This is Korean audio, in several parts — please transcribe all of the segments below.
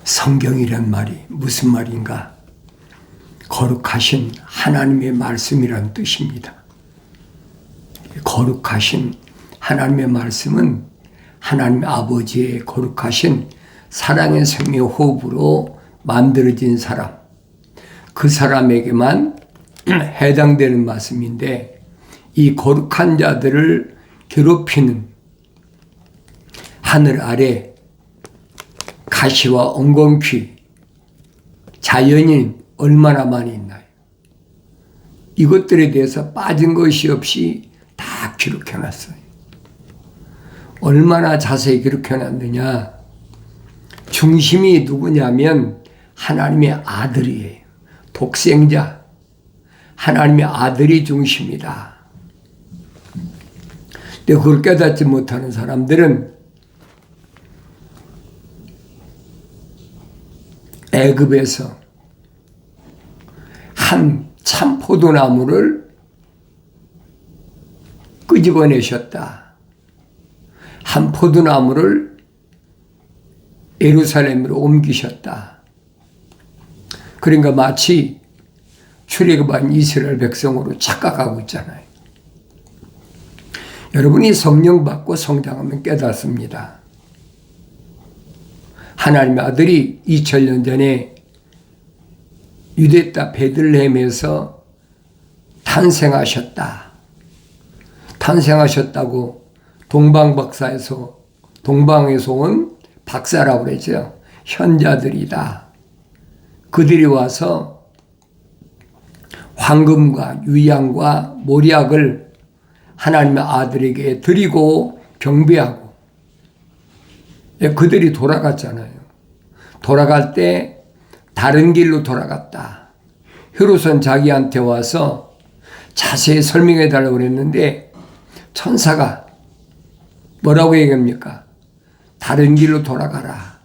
성경이란 말이 무슨 말인가? 거룩하신 하나님의 말씀이란 뜻입니다. 거룩하신 하나님의 말씀은 하나님 아버지의 거룩하신 사랑의 생명 호흡으로 만들어진 사람, 그 사람에게만 해당되는 말씀인데, 이 거룩한 자들을 괴롭히는 하늘 아래 가시와 엉겅퀴 자연인 얼마나 많이 있나요? 이것들에 대해서 빠진 것이 없이 다 기록해놨어요. 얼마나 자세히 기록해놨느냐? 중심이 누구냐면 하나님의 아들이에요. 독생자, 하나님의 아들이 중심이다. 근데 그걸 깨닫지 못하는 사람들은 애굽에서 한 참포도나무를 끄집어내셨다. 한 포도나무를 예루살렘으로 옮기셨다. 그러니까 마치 출애굽한 이스라엘 백성으로 착각하고 있잖아요. 여러분이 성령 받고 성장하면 깨닫습니다. 하나님의 아들이 2000년 전에 유대 땅 베들레헴에서 탄생하셨다. 탄생하셨다고 동방에서 온 박사라고 그러죠. 현자들이다. 그들이 와서 황금과 유향과 몰약을 하나님의 아들에게 드리고 경배하고, 그들이 돌아갔잖아요. 돌아갈 때 다른 길로 돌아갔다. 헤롯은 자기한테 와서 자세히 설명해 달라고 그랬는데 천사가 뭐라고 얘기합니까? 다른 길로 돌아가라.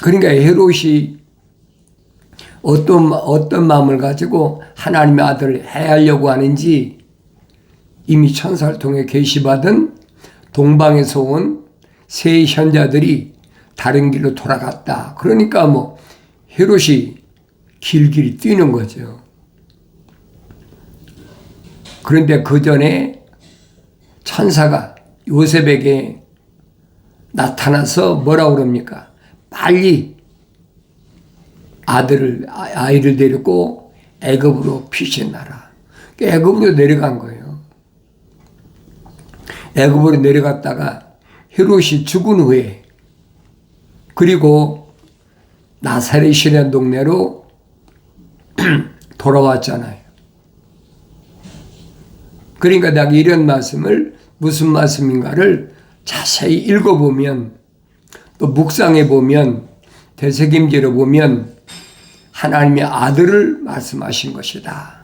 그러니까 헤롯이 어떤 마음을 가지고 하나님의 아들을 해하려고 하는지 이미 천사를 통해 계시받은 동방에서 온 세 현자들이 다른 길로 돌아갔다. 그러니까 헤롯이 길길이 뛰는 거죠. 그런데 그 전에 천사가 요셉에게 나타나서 뭐라고 그럽니까? 빨리 아이를 데리고 애굽으로 피신하라. 애굽으로 내려간 거예요. 애굽으로 내려갔다가 헤롯이 죽은 후에, 그리고 나사렛이라는 동네로 돌아왔잖아요. 그러니까 내가 이런 말씀을 무슨 말씀인가를 자세히 읽어보면, 또 묵상해보면, 되새김질해 보면 하나님의 아들을 말씀하신 것이다.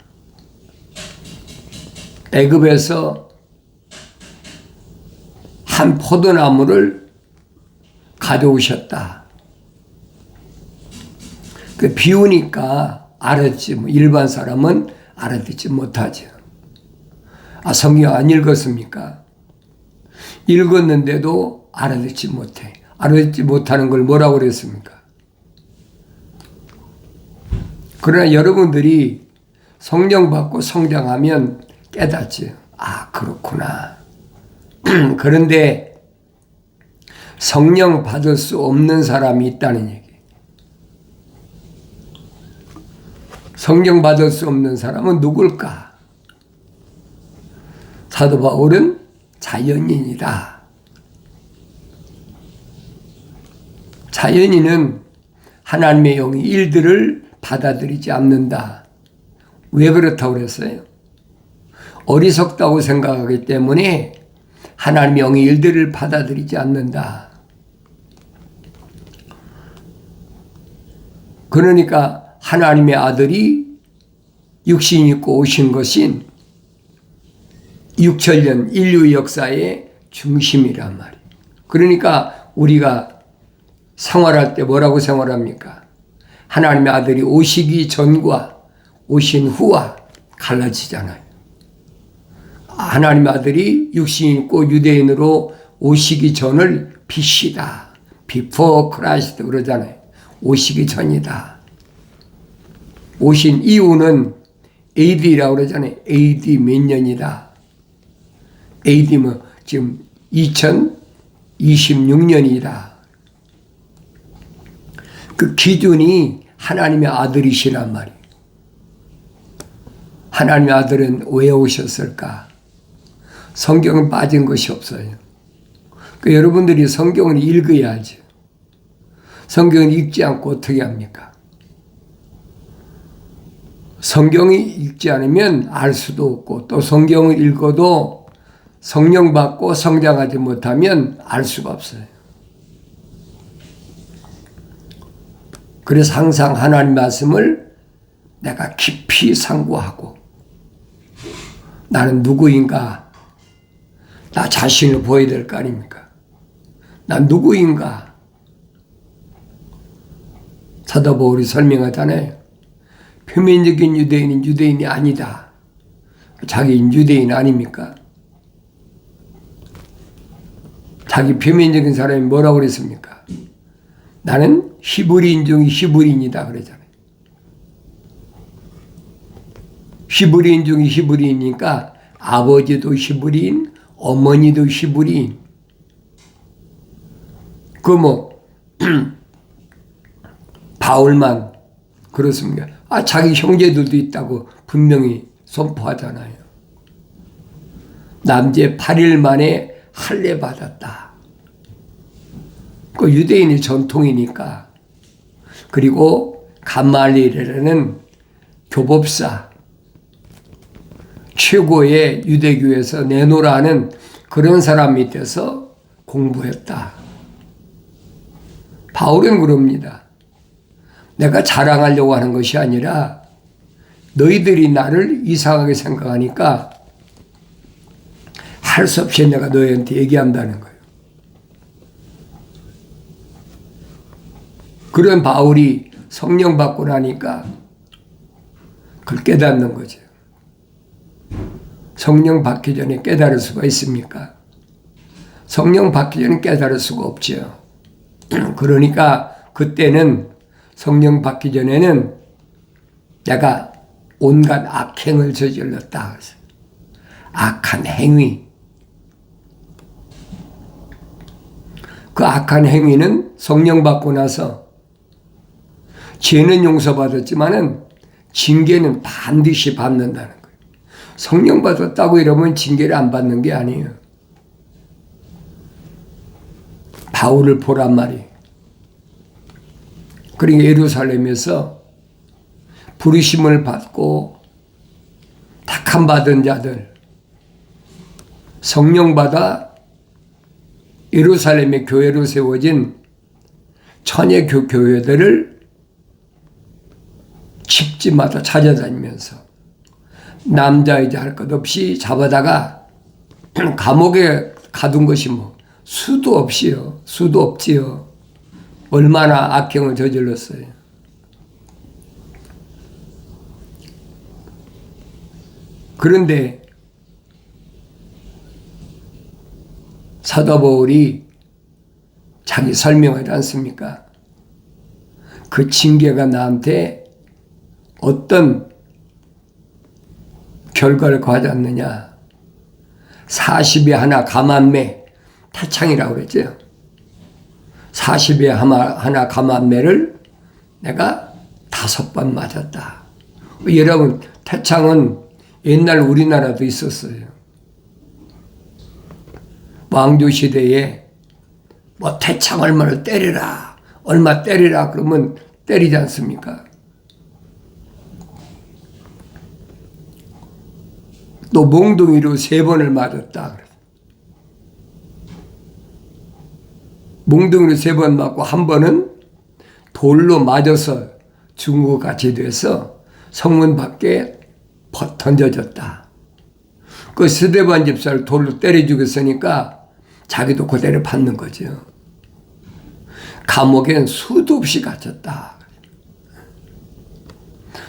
애굽에서 한 포도나무를 가져오셨다. 비우니까 알았지. 일반 사람은 알아듣지 못하죠. 성경 안 읽었습니까? 읽었는데도 알아듣지 못해. 알아듣지 못하는 걸 뭐라고 그랬습니까? 그러나 여러분들이 성령 받고 성장하면 깨닫지. 그렇구나. 그런데 성령 받을 수 없는 사람이 있다는 얘기. 성령 받을 수 없는 사람은 누굴까? 사도 바울은 자연인이다. 자연인은 하나님의 영이 일들을 받아들이지 않는다. 왜 그렇다고 그랬어요? 어리석다고 생각하기 때문에 하나님의 영의 일들을 받아들이지 않는다. 그러니까 하나님의 아들이 육신 입고 오신 것인 6천년 인류 역사의 중심이란 말이에요. 그러니까 우리가 생활할 때 뭐라고 생활합니까? 하나님의 아들이 오시기 전과 오신 후와 갈라지잖아요. 하나님의 아들이 육신 입고 유대인으로 오시기 전을 빛이다. before Christ 그러잖아요. 오시기 전이다. 오신 이후는 AD라고 그러잖아요. AD 몇 년이다. AD 뭐 지금 2026년이다. 그 기준이 하나님의 아들이시란 말이에요. 하나님의 아들은 왜 오셨을까? 성경은 빠진 것이 없어요. 그 여러분들이 성경을 읽어야죠. 성경을 읽지 않고 어떻게 합니까? 성경이 읽지 않으면 알 수도 없고, 또 성경을 읽어도 성령 받고 성장하지 못하면 알 수가 없어요. 그래서 항상 하나님 말씀을 내가 깊이 상고하고, 나는 누구인가? 나 자신을 보여야 될 거 아닙니까? 난 누구인가? 사도 바울이 설명하잖아요. 표면적인 유대인은 유대인이 아니다. 자기는 유대인 아닙니까? 자기 표면적인 사람이 뭐라고 그랬습니까? 나는 히브리인 중에 히브리인이다 그러잖아요. 히브리인 중에 히브리인이니까 아버지도 히브리인, 어머니도 히브리인. 바울만 그렇습니까? 자기 형제들도 있다고 분명히 선포하잖아요. 남제 8일 만에 할례 받았다. 그 유대인의 전통이니까. 그리고 감말리엘이라는 교법사, 최고의 유대교에서 내노라는 그런 사람 밑에서 공부했다. 바울은 그럽니다. 내가 자랑하려고 하는 것이 아니라 너희들이 나를 이상하게 생각하니까 할 수 없이 내가 너희한테 얘기한다는 거예요. 그런 바울이 성령 받고 나니까 그걸 깨닫는 거죠. 성령 받기 전에 깨달을 수가 있습니까? 성령 받기 전에 깨달을 수가 없죠. 그러니까 그때는 성령 받기 전에는 내가 온갖 악행을 저질렀다. 악한 행위. 그 악한 행위는 성령 받고 나서 죄는 용서받았지만은 징계는 반드시 받는다는 거예요. 성령 받았다고 이러면 징계를 안 받는 게 아니에요. 바울을 보란 말이에요. 그러니까 예루살렘에서 부르심을 받고 택함 받은 자들, 성령 받아 예루살렘의 교회로 세워진 천의 교회들을 집집마다 찾아다니면서 남자 여자 할 것 없이 잡아다가 감옥에 가둔 것이 수도 없이요. 수도 없지요. 얼마나 악행을 저질렀어요. 그런데 사도 바울이 자기 설명하지 않습니까? 그 징계가 나한테 어떤 결과를 가져왔느냐. 40에 하나 감암매, 태창이라고 그랬죠. 40에 하나 감암매를 내가 5번 맞았다. 여러분, 태창은 옛날 우리나라도 있었어요. 왕조 시대에 태창 얼마를 때리라, 얼마 때리라 그러면 때리지 않습니까? 또 몽둥이로 3번을 맞았다. 몽둥이로 3번 맞고 한 번은 돌로 맞아서 죽은 것 같이 돼서 성문 밖에 던져졌다. 그 스데반 집사를 돌로 때려 죽였으니까 자기도 그대로 받는 거죠. 감옥엔 수도 없이 갇혔다.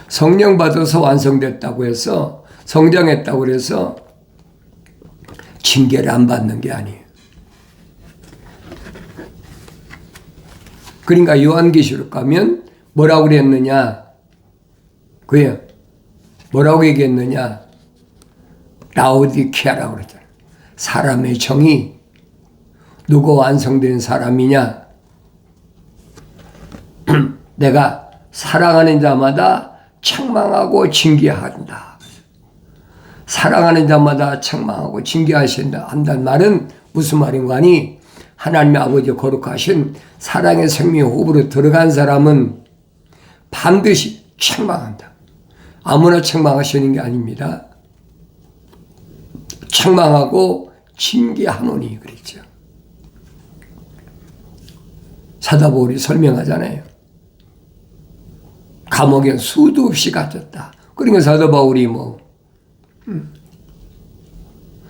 성령 받아서 완성됐다고 해서 성장했다고 해서 징계를 안 받는 게 아니에요. 그러니까 요한계시록 가면 뭐라고 그랬느냐? 그래요. 뭐라고 얘기했느냐? 라오디케아라고 그랬잖아요. 사람의 정이 누가 완성된 사람이냐? 내가 사랑하는 자마다 책망하고 징계한다. 사랑하는 자마다 책망하고 징계하신다. 한다는 말은 무슨 말인가 하니 하나님의 아버지 거룩하신 사랑의 생명 호흡으로 들어간 사람은 반드시 책망한다. 아무나 책망하시는 게 아닙니다. 책망하고 징계하노니 그랬죠. 사도 바울이 설명하잖아요. 감옥에 수도 없이 갇혔다. 그러니까 사도 바울이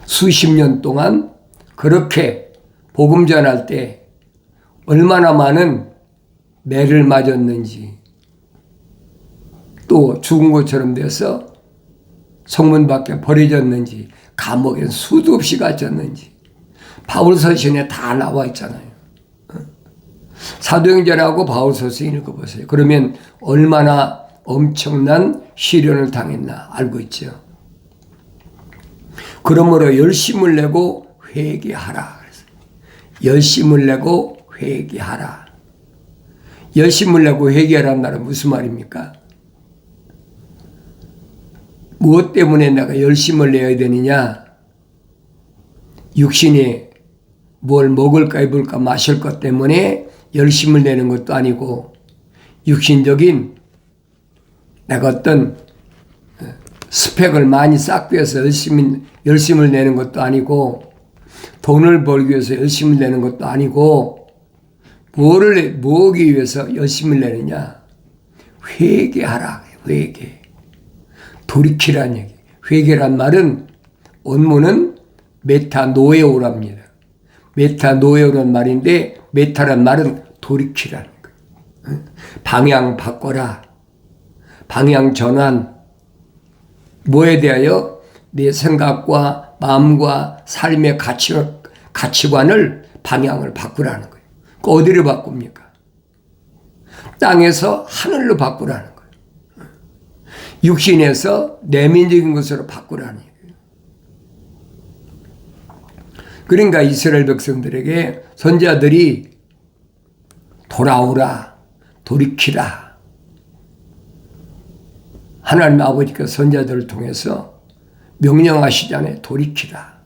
수십 년 동안 그렇게 복음 전할 때 얼마나 많은 매를 맞았는지, 또 죽은 것처럼 돼서 성문 밖에 버려졌는지, 감옥에 수도 없이 갇혔는지 바울 서신에 다 나와 있잖아요. 사도행전하고 바울 서신 읽어보세요. 그러면 얼마나 엄청난 시련을 당했나 알고 있죠. 그러므로 열심을 내고 회개하라. 열심을 내고 회개하라. 열심을 내고 회개하라는 말은 무슨 말입니까? 무엇 때문에 내가 열심을 내야 되느냐? 육신이 뭘 먹을까 입을까 마실 것 때문에 열심을 내는 것도 아니고, 육신적인 내가 어떤 스펙을 많이 쌓기 위해서 열심을 내는 것도 아니고, 돈을 벌기 위해서 열심을 내는 것도 아니고, 뭐를 모으기 위해서 열심을 내느냐? 회개하라. 회개. 돌이키라는 얘기. 회개란 말은 원문은 메타노에오랍니다. 메타노에오란 말인데, 메타란 말은 돌이키라는 거예요. 방향 바꿔라. 방향 전환. 뭐에 대하여? 내 생각과 마음과 삶의 가치관을, 방향을 바꾸라는 거예요. 그 어디를 바꿉니까? 땅에서 하늘로 바꾸라는 거예요. 육신에서 내면적인 것으로 바꾸라는 얘기예요. 그러니까 이스라엘 백성들에게 선지자들이 돌아오라, 돌이키라. 하나님 아버지께서 선지자들을 통해서 명령하시잖아요. 돌이키라.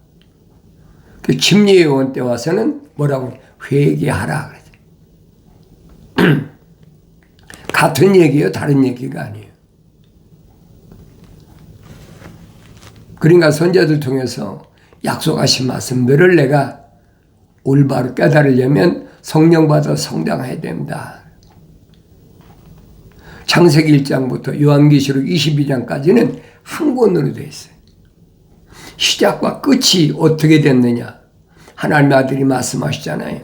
그 침례 요한 때 와서는 뭐라고? 회개하라. 같은 얘기예요. 다른 얘기가 아니에요. 그러니까 선지자들 통해서 약속하신 말씀들을 내가 올바로 깨달으려면 성령 받아 성장해야 된다. 창세기 1장부터 요한계시록 22장까지는 한 권으로 되어 있어요. 시작과 끝이 어떻게 됐느냐? 하나님의 아들이 말씀하시잖아요.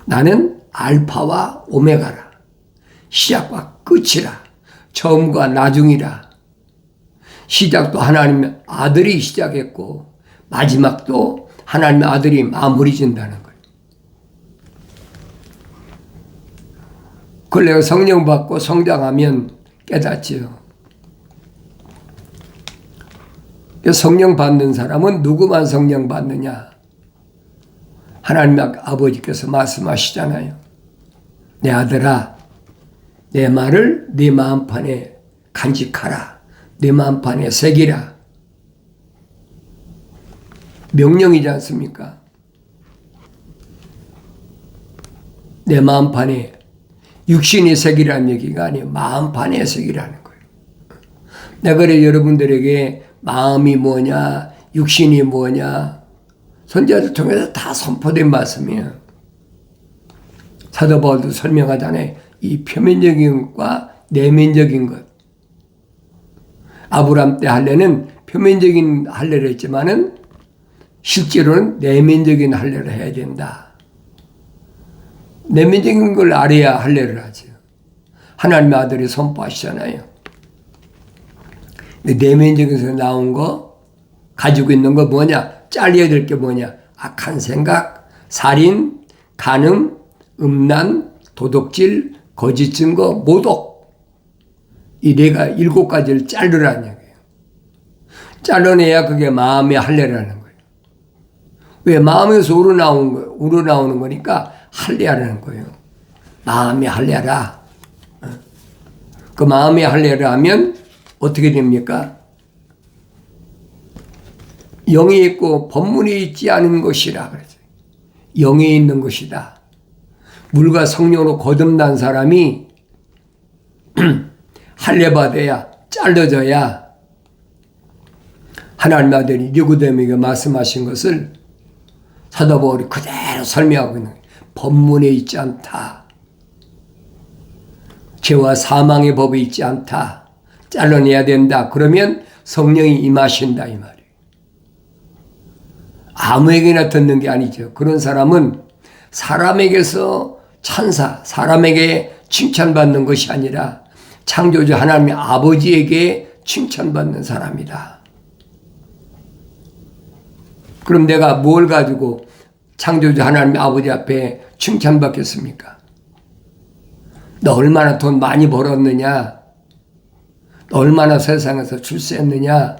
나는 알파와 오메가라. 시작과 끝이라. 처음과 나중이라. 시작도 하나님의 아들이 시작했고 마지막도 하나님의 아들이 마무리 진다는 거예요. 그걸 내가 성령 받고 성장하면 깨닫지요. 성령 받는 사람은 누구만 성령 받느냐? 하나님 아버지께서 말씀하시잖아요. 내 아들아, 내 말을 네 마음판에 간직하라. 내 마음판에 새기라. 명령이지 않습니까? 내 마음판에, 육신이 새기라는 얘기가 아니에요. 마음판에 새기라는 거예요. 내가 그래 여러분들에게 마음이 뭐냐, 육신이 뭐냐, 선지자들 통해서 다 선포된 말씀이에요. 사도 바울도 설명하잖아요. 이 표면적인 것과 내면적인 것. 아브라함 때 할례는 표면적인 할례를 했지만은 실제로는 내면적인 할례를 해야 된다. 내면적인 걸 알아야 할례를 하죠. 하나님의 아들이 선포하시잖아요. 내면적인 것에서 나온 거, 가지고 있는 거 뭐냐? 잘려야 될 게 뭐냐? 악한 생각, 살인, 간음, 음란, 도둑질, 거짓 증거, 모독. 이 내가 7가지를 자르라는 얘기예요. 잘라내야 그게 마음의 할례라는 거예요. 왜? 마음에서 우러나오는 거니까 할례하라는 거예요. 마음의 할례라. 그 마음의 할례를 하면 어떻게 됩니까? 영에 있고 법문에 있지 않은 것이라 그러죠. 영에 있는 것이다. 물과 성령으로 거듭난 사람이 할례받아야, 잘라져야 하나님 아들이 니고데모에게 말씀하신 것을 사도 바울이 그대로 설명하고 있는 거예요. 법문에 있지 않다. 죄와 사망의 법에 있지 않다. 잘라내야 된다. 그러면 성령이 임하신다 이 말이에요. 아무에게나 듣는 게 아니죠. 그런 사람은 사람에게서 찬사, 사람에게 칭찬받는 것이 아니라 창조주 하나님의 아버지에게 칭찬받는 사람이다. 그럼 내가 뭘 가지고 창조주 하나님의 아버지 앞에 칭찬받겠습니까? 너 얼마나 돈 많이 벌었느냐? 너 얼마나 세상에서 출세했느냐?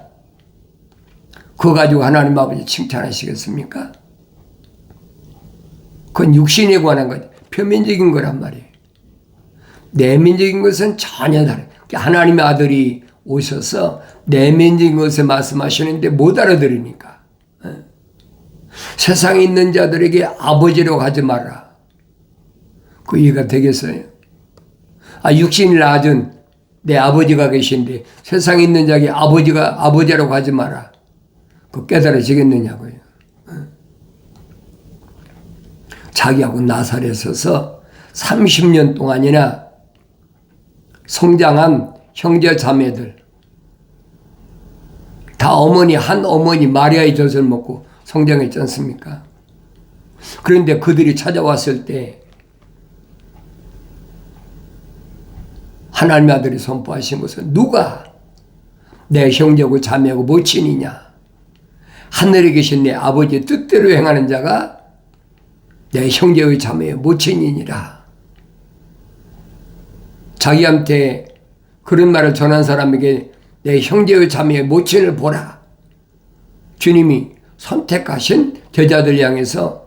그거 가지고 하나님 아버지 칭찬하시겠습니까? 그건 육신에 관한 것, 표면적인 거란 말이에요. 내면적인 것은 전혀 다르요. 하나님의 아들이 오셔서 내면적인 것을 말씀하시는데 못 알아들으니까. 세상에 있는 자들에게 아버지라고 하지 마라. 그 이해가 되겠어요? 육신을 낳아준 내 아버지가 계신데 세상에 있는 자에게 아버지라고 하지 마라. 그 깨달아지겠느냐고요. 자기하고 나사렛에 서서 30년 동안이나 성장한 형제 자매들 다 한 어머니 마리아의 젖을 먹고 성장했지 않습니까? 그런데 그들이 찾아왔을 때 하나님의 아들이 선포하신 것은 누가 내 형제고 자매고 모친이냐? 하늘에 계신 내 아버지의 뜻대로 행하는 자가 내 형제의 자매의 모친이니라. 자기한테 그런 말을 전한 사람에게 내 형제의 자매의 모친을 보라. 주님이 선택하신 제자들 향해서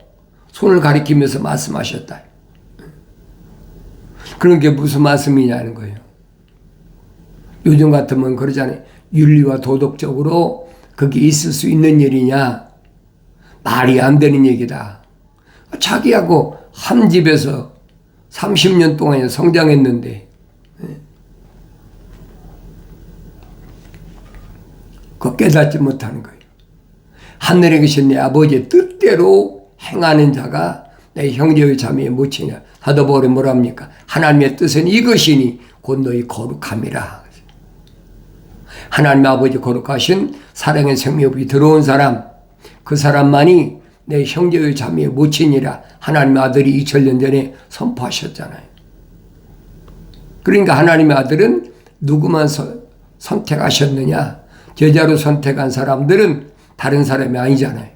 손을 가리키면서 말씀하셨다. 그런 게 무슨 말씀이냐는 거예요. 요즘 같으면 그러잖아요. 윤리와 도덕적으로 그게 있을 수 있는 일이냐? 말이 안 되는 얘기다. 자기하고 한 집에서 30년 동안 성장했는데 그거 깨닫지 못하는 거예요. 하늘에 계신 내 아버지의 뜻대로 행하는 자가 내 형제의 자매의 모친이야. 사도 바울이 뭐랍니까? 하나님의 뜻은 이것이니 곧 너희 거룩함이라. 하나님 아버지 거룩하신 사랑의 생명이 들어온 사람, 그 사람만이 내 형제의 자매의 모친이라 하나님의 아들이 2000년 전에 선포하셨잖아요. 그러니까 하나님의 아들은 누구만 선택하셨느냐? 제자로 선택한 사람들은 다른 사람이 아니잖아요.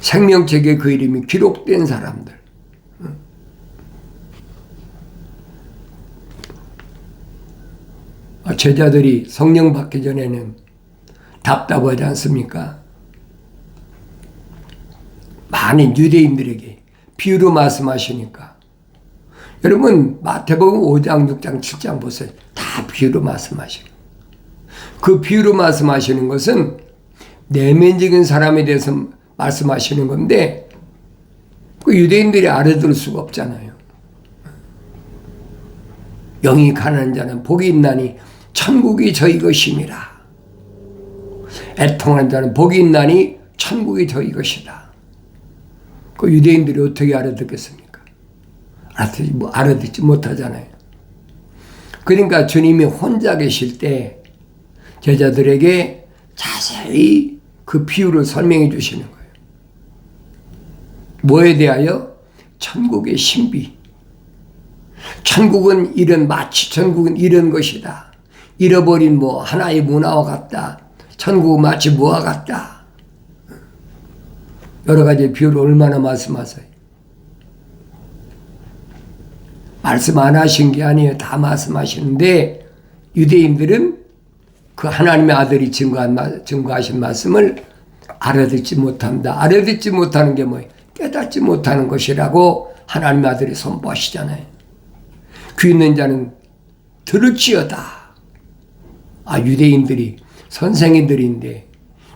생명책에 그 이름이 기록된 사람들. 제자들이 성령 받기 전에는 답답하지 않습니까? 많은 유대인들에게 비유로 말씀하시니까. 여러분 마태복음 5장, 6장, 7장 보세요. 다 비유로 말씀하시고. 그 비유로 말씀하시는 것은 내면적인 사람에 대해서 말씀하시는 건데 그 유대인들이 알아들을 수가 없잖아요. 영이 가난한 자는 복이 있나니 천국이 저희 것임이라. 애통하는 자는 복이 있나니 천국이 저희 것이다. 그 유대인들이 어떻게 알아듣겠습니까? 알아듣지 못하잖아요. 그러니까 주님이 혼자 계실 때 제자들에게 자세히 그 비유를 설명해 주시는 거예요. 뭐에 대하여? 천국의 신비. 천국은 천국은 이런 것이다. 잃어버린 하나의 문화와 같다. 천국은 마치 뭐와 같다. 여러 가지 비유를 얼마나 말씀하세요. 말씀 안 하신 게 아니에요. 다 말씀하시는데 유대인들은 그 하나님의 아들이 증거하신 말씀을 알아듣지 못한다. 알아듣지 못하는 게 뭐예요? 깨닫지 못하는 것이라고 하나님의 아들이 선포하시잖아요. 귀 있는 자는 들을지어다. 유대인들이 선생님들인데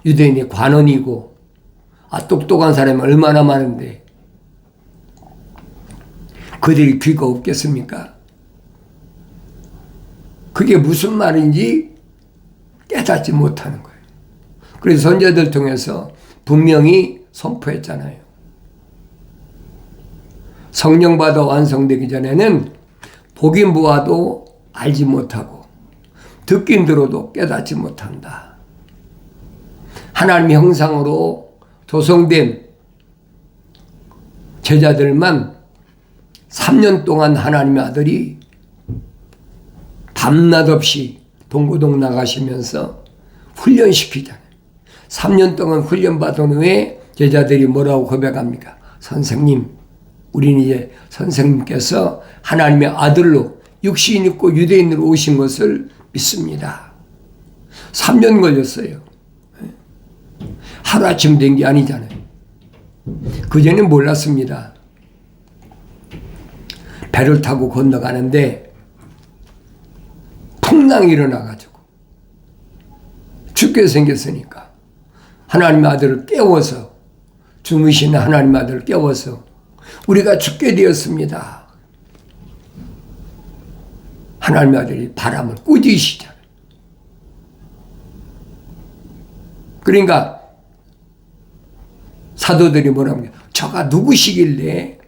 유대인의 관원이고 똑똑한 사람이 얼마나 많은데 그들이 귀가 없겠습니까? 그게 무슨 말인지 깨닫지 못하는 거예요. 그래서 선지자들 통해서 분명히 선포했잖아요. 성령 받아 완성되기 전에는 보긴 보아도 알지 못하고 듣긴 들어도 깨닫지 못한다. 하나님의 형상으로 조성된 제자들만 3년 동안 하나님의 아들이 밤낮 없이 동고동 나가시면서 훈련시키잖아요. 3년 동안 훈련받은 후에 제자들이 뭐라고 고백합니까? 선생님, 우리는 이제 선생님께서 하나님의 아들로 육신 있고 유대인으로 오신 것을 믿습니다. 3년 걸렸어요. 하루아침 된 게 아니잖아요. 그전엔 몰랐습니다. 배를 타고 건너가는데 풍랑이 일어나가지고 죽게 생겼으니까 하나님의 아들을 깨워서 주무시는 하나님의 아들을 깨워서 우리가 죽게 되었습니다. 하나님의 아들이 바람을 꾸짖으시잖아요. 그러니까 사도들이 뭐라고 해요? 저가 누구시길래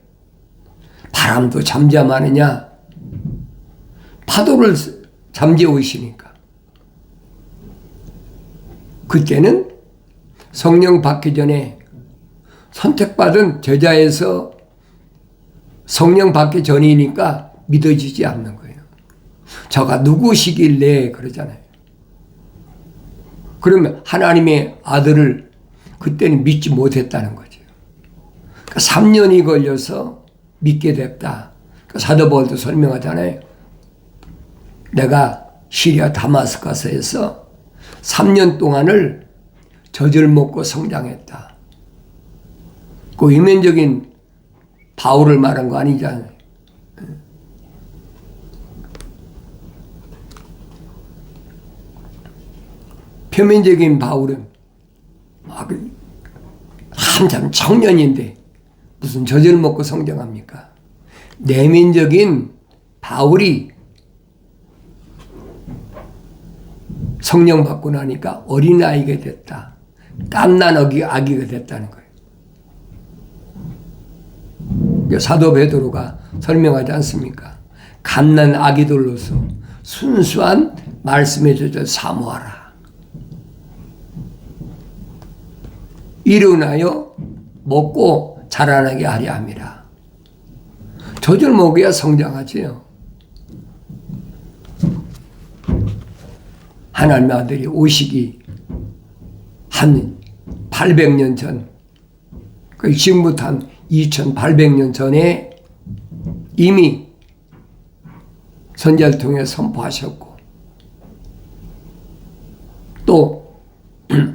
바람도 잠잠하느냐? 파도를 잠재우시니까. 그때는 성령 받기 전에 선택받은 제자에서 성령 받기 전이니까 믿어지지 않는 거예요. 저가 누구시길래 그러잖아요. 그러면 하나님의 아들을 그때는 믿지 못했다는 거죠. 그러니까 3년이 걸려서 믿게 됐다. 그러니까 사도 바울도 설명하잖아요. 내가 시리아 다마스커스에서 3년 동안을 젖을 먹고 성장했다. 그 이면적인 바울을 말한 거 아니잖아요. 표면적인 바울은 한참 청년인데 무슨 젖을 먹고 성장합니까? 내면적인 바울이 성령 받고 나니까 어린아이가 됐다. 갓난 아기가 됐다는 거예요. 사도 베드로가 설명하지 않습니까? 갓난 아기들로서 순수한 말씀의 젖을 사모하라. 일어나여 먹고 자라나게 하려 함이라. 젖을 먹어야 성장하지요. 하나님의 아들이 오시기 한 800년 전, 지금부터 한 2800년 전에 이미 선지자를 통해 선포하셨고, 또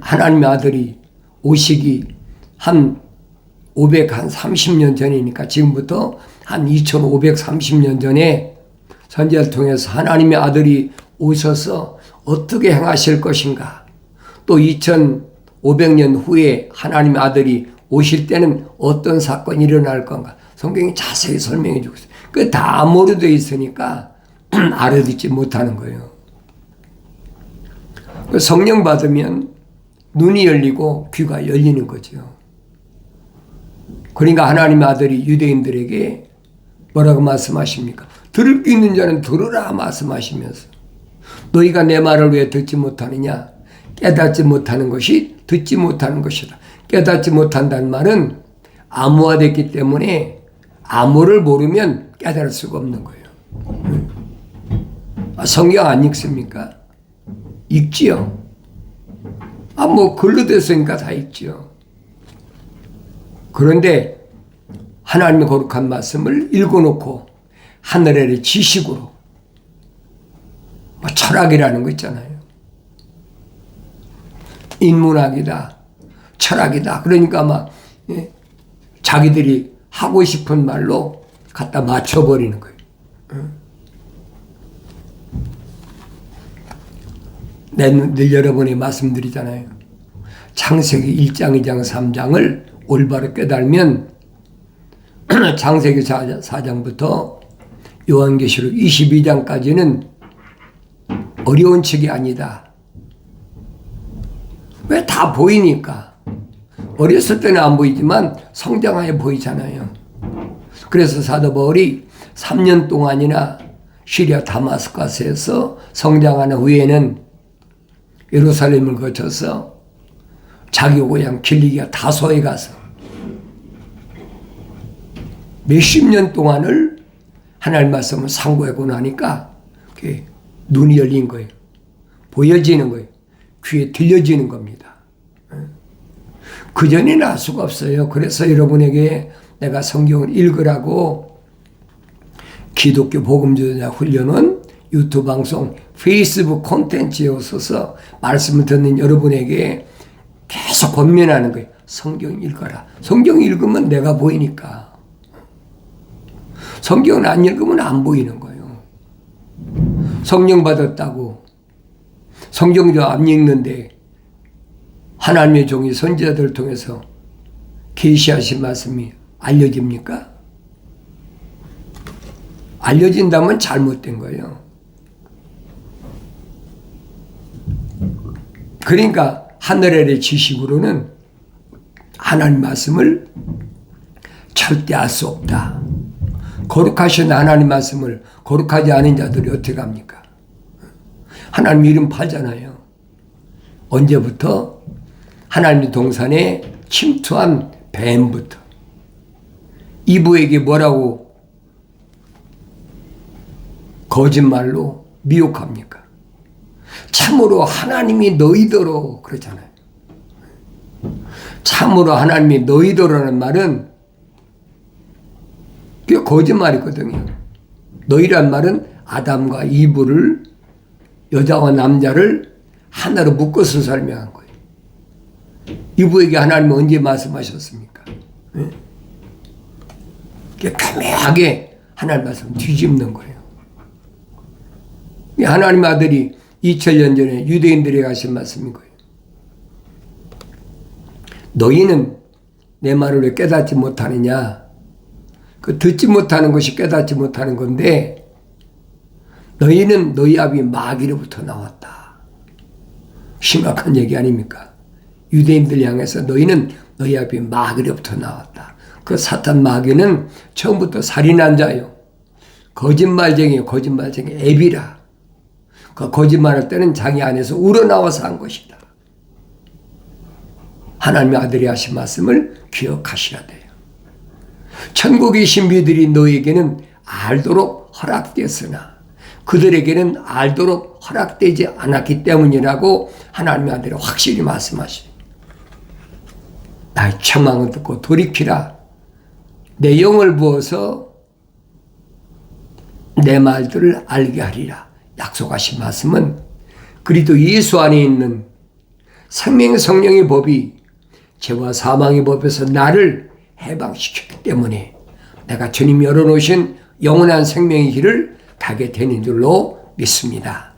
하나님의 아들이 오시기 한 530년 전이니까 지금부터 한 2530년 전에 선지자를 통해서 하나님의 아들이 오셔서 어떻게 행하실 것인가, 또 2500년 후에 하나님의 아들이 오실 때는 어떤 사건이 일어날 건가, 성경이 자세히 설명해 주고 있어요. 그 다 암호로 되어 있으니까 알아듣지 못하는 거예요. 성령 받으면 눈이 열리고 귀가 열리는 거죠. 그러니까 하나님의 아들이 유대인들에게 뭐라고 말씀하십니까? 들을 귀 있는 자는 들으라 말씀하시면서, 너희가 내 말을 왜 듣지 못하느냐? 깨닫지 못하는 것이 듣지 못하는 것이다. 깨닫지 못한다는 말은 암호화됐기 때문에 암호를 모르면 깨달을 수가 없는 거예요. 성경 안 읽습니까? 읽지요. 뭐 글로 됐으니까 다 읽지요. 그런데 하나님의 거룩한 말씀을 읽어놓고 하늘의 지식으로, 뭐 철학이라는 거 있잖아요. 인문학이다, 철학이다. 그러니까 막 자기들이 하고 싶은 말로 갖다 맞춰버리는 거예요. 늘 여러분이 말씀드리잖아요. 창세기 1장, 2장, 3장을 올바로 깨달으면 창세기 4장부터 요한계시록 22장까지는 어려운 책이 아니다. 왜 다 보이니까. 어렸을 때는 안 보이지만 성장하여 보이잖아요. 그래서 사도 바울이 3년 동안이나 시리아 다마스커스에서 성장하는 후에는 예루살렘을 거쳐서 자기 고향 길리기아 다소에 가서 몇십 년 동안을 하나님 말씀을 상고하고 나니까 눈이 열린 거예요. 보여지는 거예요. 귀에 들려지는 겁니다. 그전에는 알 수가 없어요. 그래서 여러분에게 내가 성경을 읽으라고 기독교 복음전도자 훈련은 유튜브 방송, 페이스북 콘텐츠에 있어서 말씀을 듣는 여러분에게 계속 권면하는 거예요. 성경 읽어라. 성경 읽으면 내가 보이니까. 성경을 안 읽으면 안 보이는 거예요. 성령 받았다고 성경도 안 읽는데 하나님의 종이 선지자들을 통해서 계시하신 말씀이 알려집니까? 알려진다면 잘못된 거예요. 그러니까 하늘의 지식으로는 하나님 말씀을 절대 알 수 없다. 거룩하신 하나님 말씀을 거룩하지 않은 자들이 어떻게 합니까? 하나님 이름 팔잖아요. 언제부터? 하나님의 동산에 침투한 뱀부터. 이브에게 뭐라고 거짓말로 미혹합니까? 참으로 하나님이 너희더러 그러잖아요. 참으로 하나님이 너희더러라는 말은 그게 거짓말이거든요. 너희란 말은 아담과 이브를, 여자와 남자를 하나로 묶어서 설명한 거예요. 이브에게 하나님은 언제 말씀하셨습니까? 교묘하게 하나님 말씀 뒤집는 거예요. 하나님 아들이 2000년 전에 유대인들에게 하신 말씀인 거예요. 너희는 내 말을 왜 깨닫지 못하느냐? 그 듣지 못하는 것이 깨닫지 못하는 건데 너희는 너희 아비 마귀로부터 나왔다. 심각한 얘기 아닙니까? 유대인들 향해서 너희는 너희 아비 마귀로부터 나왔다. 그 사탄 마귀는 처음부터 살인한 자요. 거짓말쟁이요. 거짓말쟁이 애비라. 그 거짓말할 때는 자기 안에서 우러나와서 한 것이다. 하나님의 아들이 하신 말씀을 기억하셔야 돼요. 천국의 신비들이 너에게는 알도록 허락되었으나 그들에게는 알도록 허락되지 않았기 때문이라고 하나님의 아들이 확실히 말씀하시죠. 나의 청망을 듣고 돌이키라. 내 영을 부어서 내 말들을 알게 하리라. 약속하신 말씀은 그리스도 예수 안에 있는 생명 성령의 법이 죄와 사망의 법에서 나를 해방시켰기 때문에 내가 주님이 열어놓으신 영원한 생명의 길을 가게 되는 줄로 믿습니다.